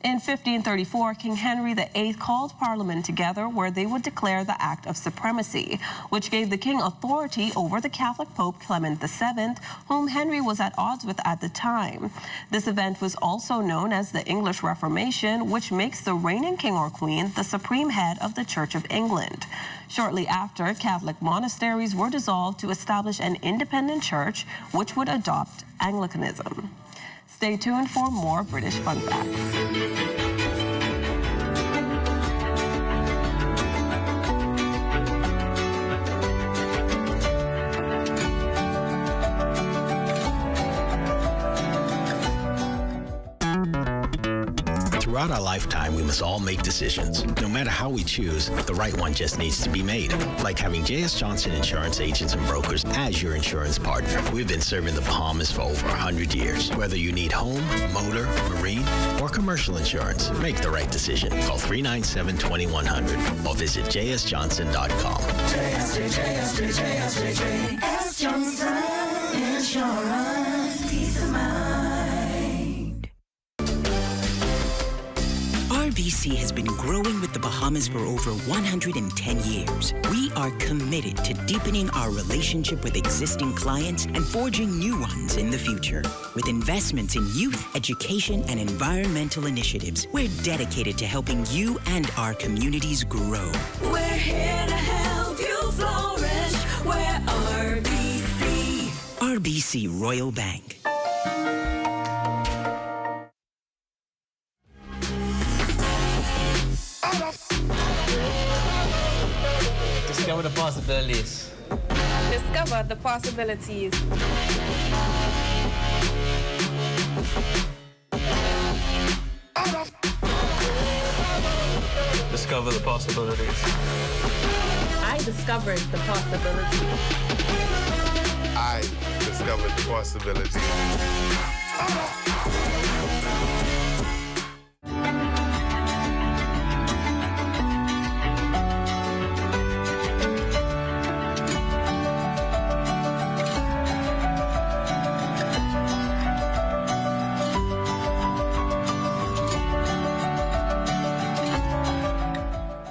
In 1534, King Henry VIII called Parliament together where they would declare the Act of Supremacy, which gave the king authority over the Catholic Pope Clement VII, whom Henry was at odds with at the time. This event was also known as the English Reformation, which makes the reigning king or queen the supreme head of the Church of England. Shortly after, Catholic monasteries were dissolved to establish an independent church, which would adopt Anglicanism. Stay tuned for more British fun facts. Throughout our lifetime, we must all make decisions. No matter how we choose, the right one just needs to be made. Like having J.S. Johnson Insurance Agents and Brokers as your insurance partner. We've been serving the Bahamas for over 100 years. Whether you need home, motor, marine, or commercial insurance, make the right decision. Call 397-2100 or visit jsjohnson.com. JS Johnson Insurance. Peace of mind. RBC has been growing with the Bahamas for over 110 years. We are committed to deepening our relationship with existing clients and forging new ones in the future. With investments in youth, education, and environmental initiatives, we're dedicated to helping you and our communities grow. We're here to help you flourish. We're RBC. RBC Royal Bank. Discover the possibilities. Discover the possibilities. Discover the possibilities. I discovered the possibilities. I discovered the possibilities.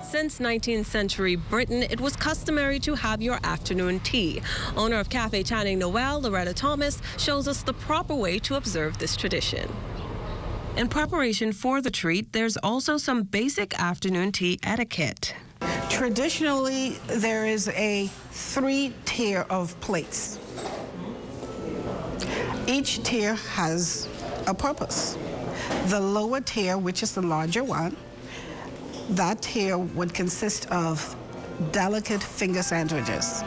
Since 19th century Britain, it was customary to have your afternoon tea. Owner of Cafe Channing Noel, Loretta Thomas, shows us the proper way to observe this tradition. In preparation for the treat, there's also some basic afternoon tea etiquette. Traditionally, there is a 3-tier of plates. Each tier has a purpose. The lower tier, which is the larger one, that tier would consist of delicate finger sandwiches.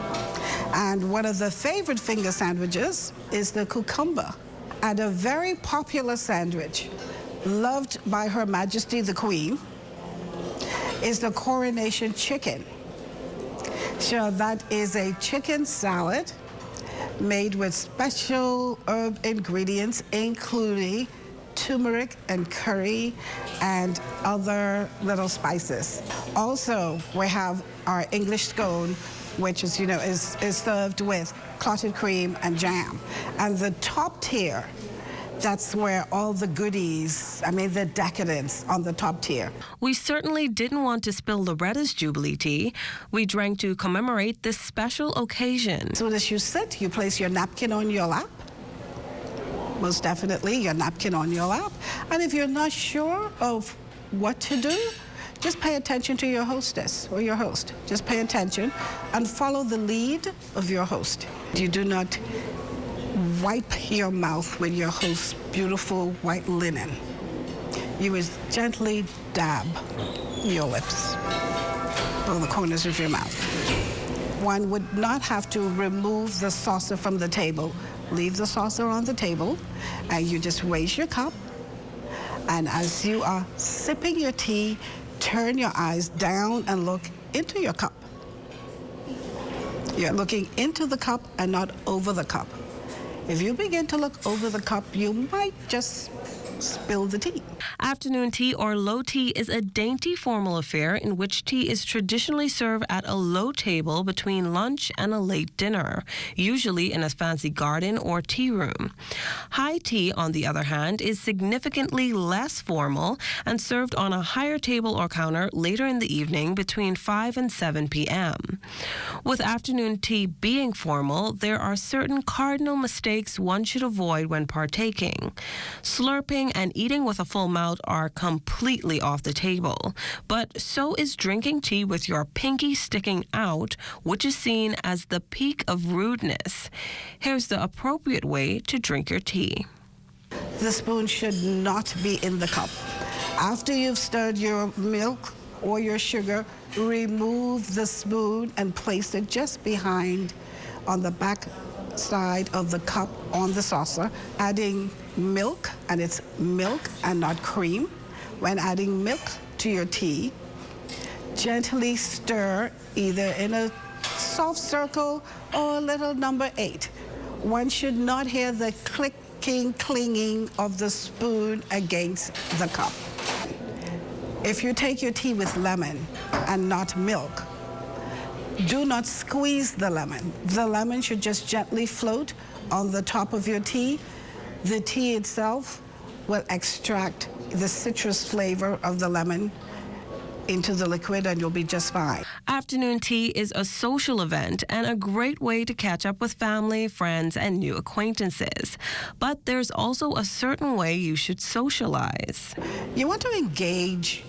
And one of the favorite finger sandwiches is the cucumber. And a very popular sandwich, loved by Her Majesty the Queen, is the coronation chicken. So that is a chicken salad made with special herb ingredients, including turmeric and curry and other little spices. Also, we have our English scone, which is, is served with clotted cream and jam. And the top tier, that's where all the goodies, the decadence on the top tier. We certainly didn't want to spill Loretta's Jubilee tea. We drank to commemorate this special occasion. As soon as you sit, you place your napkin on your lap. Most definitely, your napkin on your lap. And if you're not sure of what to do, just pay attention to your hostess or your host. Just pay attention and follow the lead of your host. You do not wipe your mouth with your host's beautiful white linen. You would gently dab your lips or the corners of your mouth. One would not have to remove the saucer from the table. Leave the saucer on the table, and you just raise your cup. And as you are sipping your tea, turn your eyes down and look into your cup. You're looking into the cup and not over the cup. If you begin to look over the cup, you might just spill the tea. Afternoon tea or low tea is a dainty formal affair in which tea is traditionally served at a low table between lunch and a late dinner, usually in a fancy garden or tea room. High tea, on the other hand, is significantly less formal and served on a higher table or counter later in the evening between 5 and 7 p.m. With afternoon tea being formal, there are certain cardinal mistakes one should avoid when partaking. Slurping and eating with a full mouth are completely off the table, but so is drinking tea with your pinky sticking out, which is seen as the peak of rudeness. Here's the appropriate way to drink your tea. The spoon should not be in the cup. After you've stirred your milk or your sugar, remove the spoon and place it just behind on the back side of the cup on the saucer, adding milk, and it's milk and not cream. When adding milk to your tea, gently stir either in a soft circle or a little number 8. One should not hear the clicking, clinging of the spoon against the cup. If you take your tea with lemon and not milk, do not squeeze the lemon. The lemon should just gently float on the top of your tea. The tea itself will extract the citrus flavor of the lemon into the liquid, and you'll be just fine. Afternoon tea is a social event and a great way to catch up with family, friends, and new acquaintances. But there's also a certain way you should socialize. You want to engage.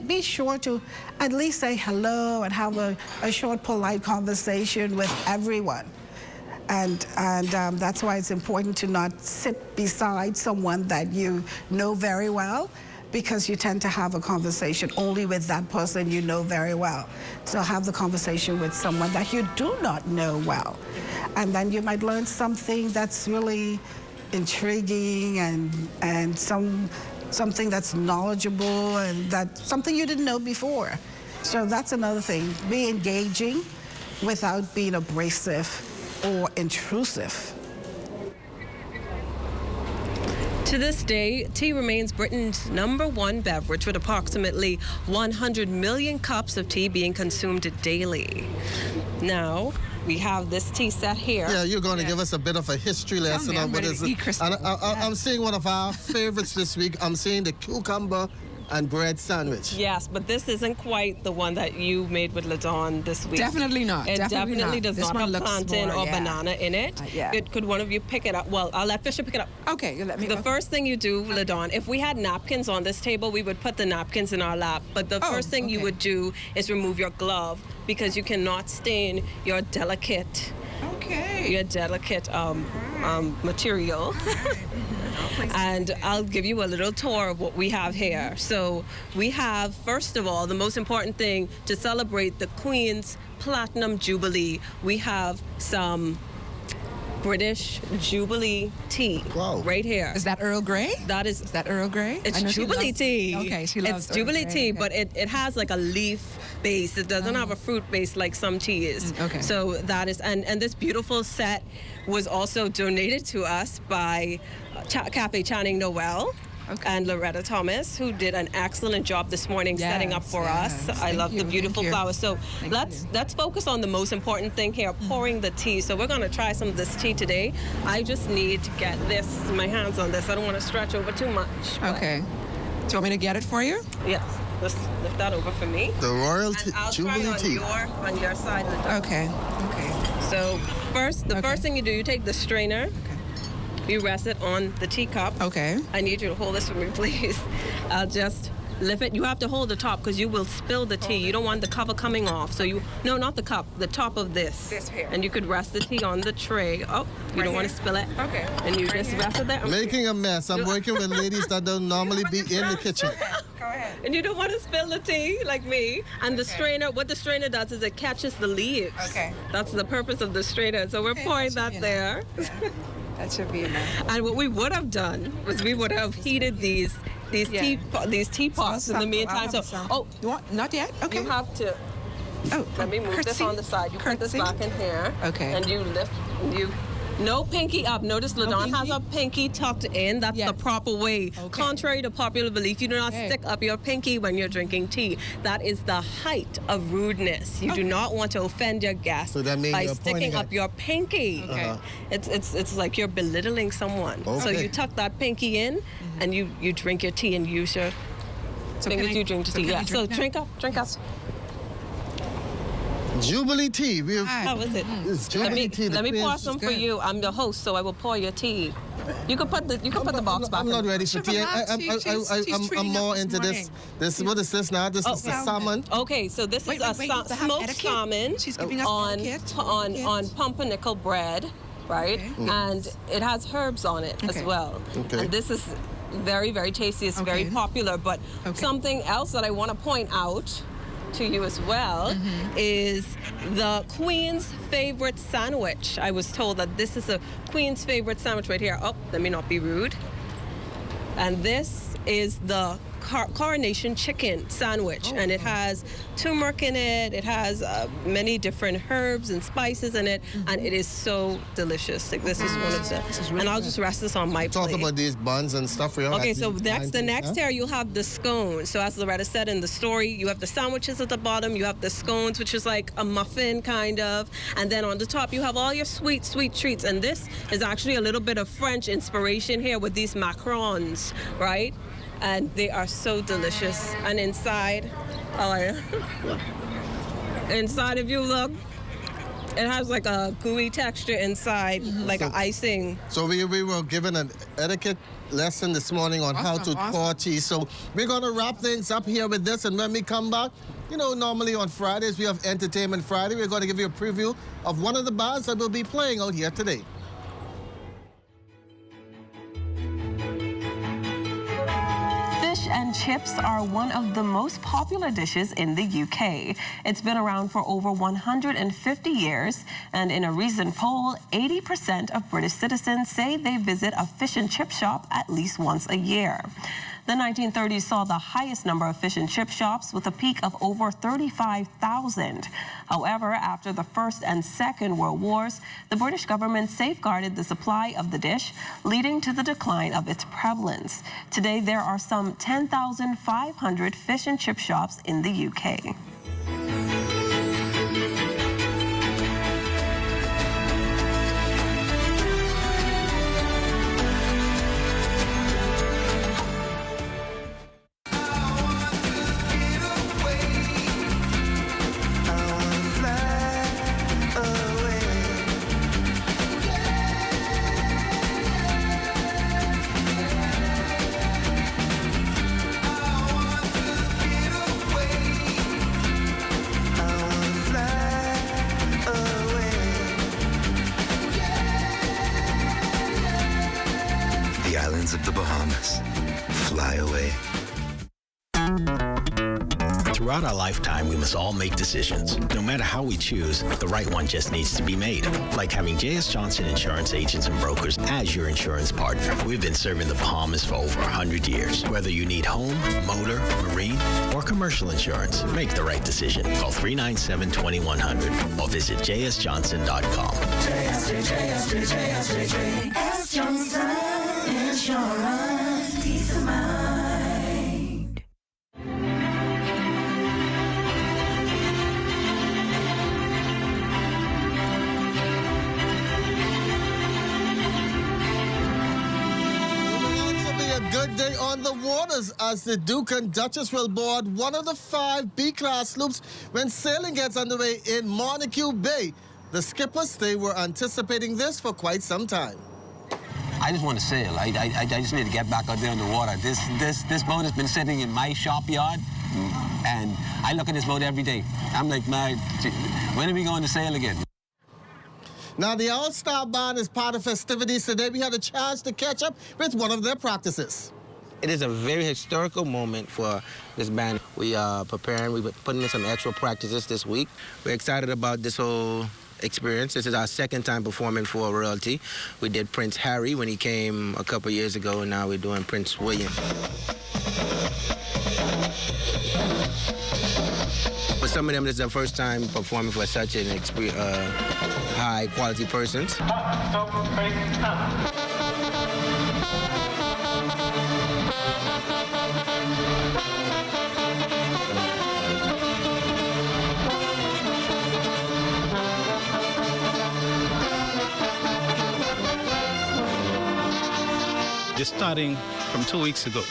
Be sure to at least say hello and have a short, polite conversation with everyone. And that's why it's important to not sit beside someone that you know very well, because you tend to have a conversation only with that person you know very well. So have the conversation with someone that you do not know well. And then you might learn something that's really intriguing and something that's knowledgeable and that's something you didn't know before. So that's another thing. Be engaging without being abrasive or intrusive. To this day, tea remains Britain's #1 beverage, with approximately 100 million cups of tea being consumed daily. Now, we have this tea set here. Yeah, you're going to give us a bit of a history lesson on what is it. And I'm seeing one of our favorites this week. I'm seeing the cucumber and bread sandwich. Yes, but this isn't quite the one that you made with LaDawn this week. Definitely not. It Definitely definitely not. does This not one have looks plantain more, or yeah. banana in it. Yeah. Could one of you pick it up? Well, I'll let Fisher pick it up. Okay, let me. The first thing you do, LaDawn, if we had napkins on this table, we would put the napkins in our lap. But the first thing you would do is remove your glove, because you cannot stain your delicate material. And I'll give you a little tour of what we have here. So we have, first of all, the most important thing to celebrate the Queen's Platinum Jubilee. We have some British Jubilee tea right here. Is that Earl Grey? Is that Earl Grey? It's Jubilee tea. Okay, she loves It's Jubilee Earl tea, Grey, but it has like a leaf base. It doesn't have a fruit base like some teas. Okay. So that is, and this beautiful set was also donated to us by Cafe Channing Noel. And Loretta Thomas, who did an excellent job this morning setting up for us. I love the beautiful flowers. So let's focus on the most important thing here, pouring the tea. So we're gonna try some of this tea today. I just need to get my hands on this. I don't want to stretch over too much. Okay. Do you want me to get it for you? Yes. Just lift that over for me. The Royal Jubilee tea. On your side. Okay. So the first thing you do, you take the strainer. You rest it on the teacup. Okay. I need you to hold this for me, please. I'll just lift it. You have to hold the top because you will spill the tea. You don't want the cover coming off. So no, not the cup, the top of this. This here. And you could rest the tea on the tray. Oh, you don't want to spill it. Okay. And you just rest it there. Making a mess. I'm working with ladies that don't normally be in the kitchen. Go ahead. And you don't want to spill the tea like me. And the strainer, what the strainer does is it catches the leaves. Okay. That's the purpose of the strainer. So we're pouring that there. That should be enough. And what we would have done was we would have heated these teapots in the meantime. You want not yet? Okay. You have to. Oh, let me move this on the side. You put this back in here. Okay. And you lift. You No pinky up. Notice LaDon has a pinky tucked in. That's the proper way. Contrary to popular belief, you do not stick up your pinky when you're drinking tea. That is the height of rudeness. You do not want to offend your guests by sticking up your pinky. It's like you're belittling someone. So you tuck that pinky in, and you drink your tea and use your fingers. You drink the tea. So drink up. Jubilee tea. How is it? Let me pour some for you. I'm the host, so I will pour your tea. You can put the box back. I'm not ready for tea. I'm more into this. What is this now? This is the salmon. Okay, so this is a smoked salmon on pumpernickel bread, right? And it has herbs on it as well. And this is very, very tasty. It's very popular. But something else that I want to point out to you as well is the Queen's favorite sandwich. I was told that this is a Queen's favorite sandwich right here. Oh, let me not be rude. And this is the coronation chicken sandwich, and it has turmeric in it. It has many different herbs and spices in it, and it is so delicious. Like, this is one of the. And I'll just rest this on my plate. Talk about these buns and stuff. Okay, so the next here you'll have the scones. So as Loretta said in the story, you have the sandwiches at the bottom. You have the scones, which is like a muffin kind of, and then on the top you have all your sweet treats. And this is actually a little bit of French inspiration here with these macarons, right? And they are so delicious. And inside, inside, if you look, it has like a gooey texture inside, like an icing. So we were given an etiquette lesson this morning on how to pour tea. So we're going to wrap things up here with this, and when we come back, you know, normally on Fridays we have Entertainment Friday. We're going to give you a preview of one of the bars that will be playing out here today. Fish and chips are one of the most popular dishes in the UK. It's been around for over 150 years, and in a recent poll, 80% of British citizens say they visit a fish and chip shop at least once a year. The 1930s saw the highest number of fish and chip shops with a peak of over 35,000. However, after the First and Second World Wars, the British government safeguarded the supply of the dish, leading to the decline of its prevalence. Today, there are some 10,500 fish and chip shops in the UK. Of the Bahamas. Fly away. Throughout our lifetime, we must all make decisions. No matter how we choose, the right one just needs to be made. Like having J.S. Johnson Insurance Agents and Brokers as your insurance partner. We've been serving the Bahamas for over 100 years. Whether you need home, motor, marine, or commercial insurance, make the right decision. Call 397-2100 or visit jsjohnson.com. J.S. Johnson Insurance, peace of mind. Good day on the waters as the Duke and Duchess will board one of the 5 B-class sloops when sailing gets underway in Montague Bay. The skippers, they were anticipating this for quite some time. I just want to sail. I just need to get back out there in the water. This boat has been sitting in my shop yard, and I look at this boat every day. I'm like, when are we going to sail again? Now, the All-Star Band is part of festivities today. We had a chance to catch up with one of their practices. It is a very historical moment for this band. We are preparing, we're putting in some extra practices this week. We're excited about this whole experience. This is our second time performing for royalty. We did Prince Harry when he came a couple years ago, and now we're doing Prince William. For some of them, it's their first time performing for such an high quality persons. Just starting from 2 weeks ago.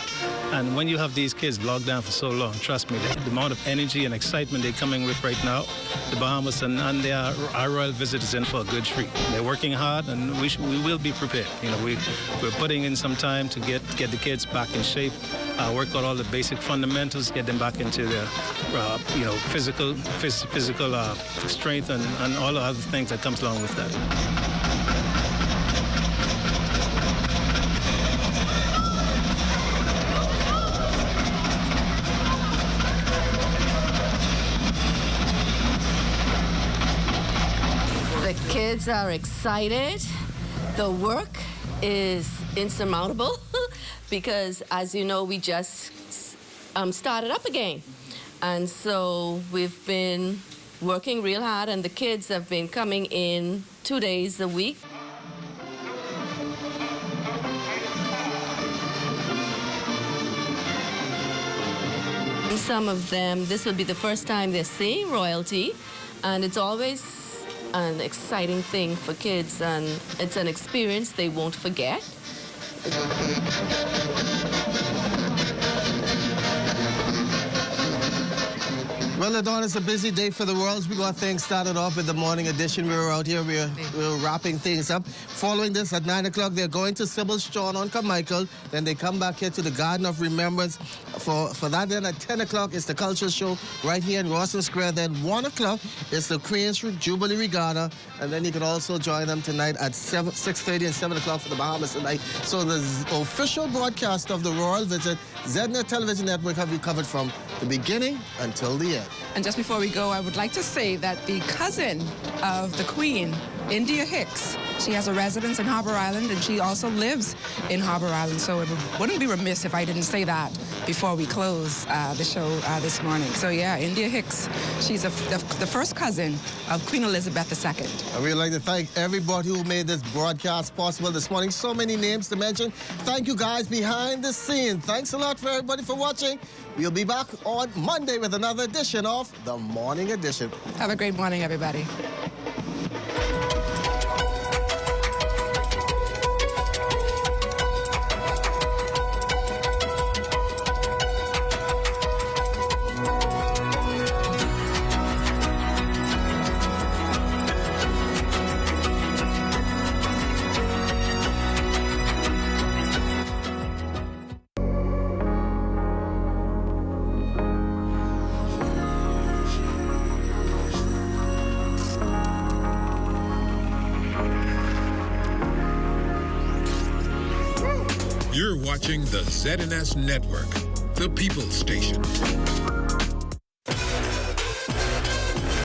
And when you have these kids locked down for so long, trust me, the amount of energy and excitement they're coming with right now, the Bahamas and our royal visitors in for a good treat. They're working hard, and we will be prepared. You know, we're putting in some time to get the kids back in shape, work out all the basic fundamentals, get them back into their physical strength and all the other things that comes along with that. Kids are excited. The work is insurmountable because, as you know, we just started up again. And so we've been working real hard, and the kids have been coming in 2 days a week. Some of them, this will be the first time they're seeing royalty, and it's always an exciting thing for kids, and it's an experience they won't forget. Well, Dawn, it's a busy day for the Royals. We got things started off with the morning edition. We were out here, we were wrapping things up. Following this, at 9 o'clock, they're going to Sybil Strawn on Carmichael. Then they come back here to the Garden of Remembrance. For that, then at 10 o'clock, it's the cultural show right here in Rawson Square. Then 1 o'clock, it's the Queen's Jubilee Regatta. And then you can also join them tonight at 6:30 and 7 o'clock for the Bahamas tonight. So the official broadcast of the Royal Visit, ZNet Television Network, have you covered from the beginning until the end. And just before we go, I would like to say that the cousin of the Queen, India Hicks, she has a residence in Harbour Island, and she also lives in Harbour Island. So it wouldn't be remiss if I didn't say that before we close the show this morning. So yeah, India Hicks, she's the first cousin of Queen Elizabeth II. I would like to thank everybody who made this broadcast possible this morning. So many names to mention. Thank you guys behind the scene. Thanks a lot for everybody for watching. We'll be back on Monday with another edition of The Morning Edition. Have a great morning, everybody. You're watching the ZNS Network, the People's Station.